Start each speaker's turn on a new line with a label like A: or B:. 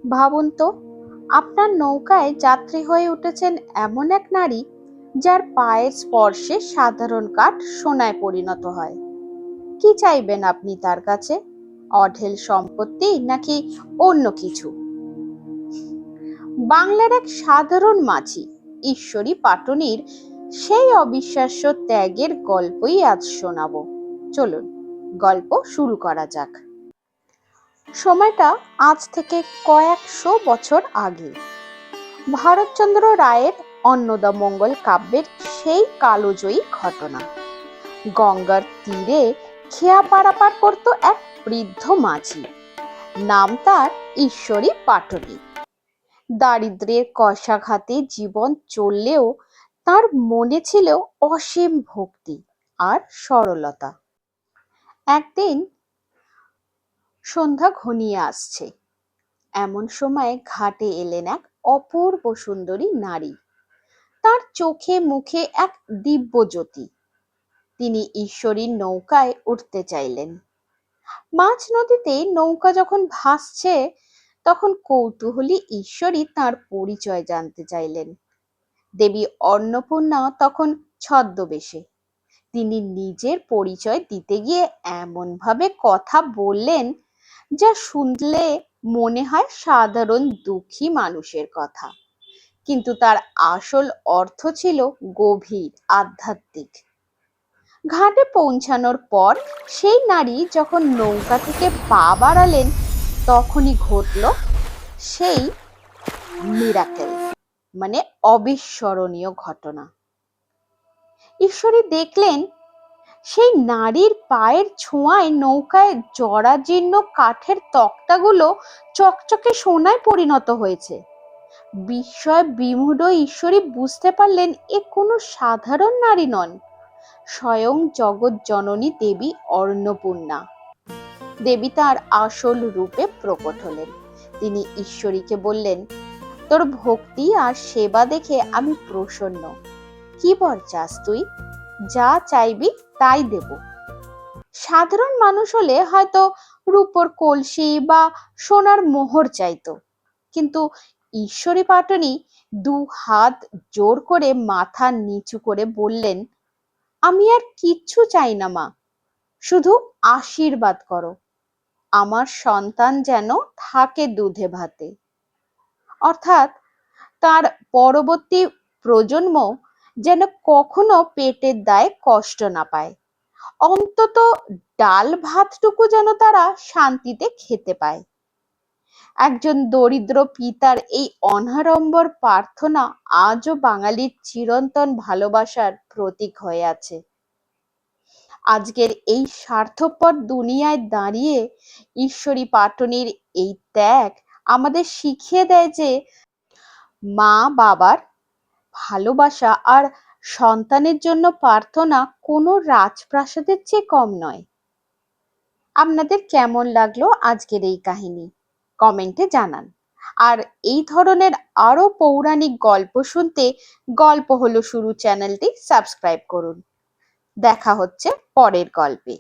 A: ভাবুন তো, আপনার নৌকায় যাত্রী হয়ে উঠেছেন এমন এক নারী যার পায়ের স্পর্শে সাধারণ কাঠ সোনায় পরিণত হয়। কি চাইবেন আপনি তার কাছে? অঢেল সম্পত্তি নাকি অন্য কিছু? বাংলার এক সাধারণ মাঝি ঈশ্বরী পাটনির সেই অবিশ্বাস্য ত্যাগের গল্পই আজ শোনাবো। চলুন গল্প শুরু করা যাক। সময়টা আজ থেকে কয়েকশো বছর আগে। ভারতচন্দ্র রায়ের অন্নদামঙ্গল কাব্যের সেই কালোজয়ী ঘটনা। গঙ্গার তীরে খেয়া পারাপার করত এক বৃদ্ধ মাঝি, নাম তার ঈশ্বরী পাটনি। দারিদ্র্যের কষাঘাতে জীবন চললেও তার মনে ছিল অসীম ভক্তি আর সরলতা। একদিন সন্ধ্যা ঘনিয়ে আসছে, এমন সময় ঘাটে এলেন এক অপূর্ব সুন্দরী নারী। তার চোখে মুখে এক দিব্য জ্যোতি। তিনি ঈশ্বরীর নৌকায় উঠতে চাইলেন। মাঝ নদীতে নৌকা যখন ভাসছে, তখন কৌতূহলী ঈশ্বরী তার পরিচয় জানতে চাইলেন। দেবী অন্নপূর্ণা তখন ছদ্মবেশে। তিনি নিজের পরিচয় দিতে গিয়ে এমন ভাবে কথা বললেন যা শুনলে মনে হয় সাধারণ দুঃখী মানুষের কথা, কিন্তু তার আসল অর্থ ছিল গভীর আধ্যাত্মিক। ঘাটে পৌঁছানোর পর সেই নারী যখন নৌকা থেকে পা বাড়ালেন, তখনই ঘটল সেই মিরাকেল, মানে অবিস্মরণীয় ঘটনা। ঈশ্বরী দেখলেন সেই নারীর পায়ের ছোঁয়ায় নৌকায় জরাজীর্ণ কাঠের তক্তাগুলো চকচকে সোনায় পরিণত হয়েছে। বিস্ময় বিমূঢ় ঈশ্বরী বুঝতে পারলেন এ কোনো সাধারণ নারী নন, স্বয়ং জগৎ জননী দেবী অন্নপূর্ণা। দেবী তার আসল রূপে প্রকট হলেন। তিনি ঈশ্বরীকে বললেন, তোর ভক্তি আর সেবা দেখে আমি প্রসন্ন। কি বর চাস তুই? যা চাইবি তাই দেব। সাধারণ মানুষ হলে হয়তো রূপোর কলসি বা সোনার মোহর চাইতো, কিন্তু ঈশ্বরী পাটনি দু হাত জোর করে মাথা নিচু করে বললেন, আমি আর কিচ্ছু চাই না মা, শুধু আশীর্বাদ করো, আমার সন্তান যেন থাকে দুধে ভাতে। অর্থাৎ তার পরবর্তী প্রজন্ম যেন কখনো পেটের দায়ে কষ্ট না পায়, অন্তত ডাল ভাতটুকু যেন তারা শান্তিতে খেতে পায়। একজন দরিদ্র পিতার এই অনাড়ম্বর প্রার্থনা আজও বাঙালির চিরন্তন ভালোবাসার প্রতীক হয়ে আছে। আজকের এই স্বার্থপর দুনিয়ায় দাঁড়িয়ে ঈশ্বরী পাটনির এই ত্যাগ আমাদের শিখিয়ে দেয় যে মা বাবার ভালোবাসা আর সন্তানের জন্য প্রার্থনা কোনো রাজপ্রাসাদের চেয়ে কম নয়। আপনাদের কেমন লাগলো আজকের এই কাহিনী? কমেন্টে জানান। আর এই ধরনের আরো পৌরাণিক গল্প শুনতে গল্প হলো শুরু চ্যানেলটি সাবস্ক্রাইব করুন। দেখা হচ্ছে পরের গল্পে।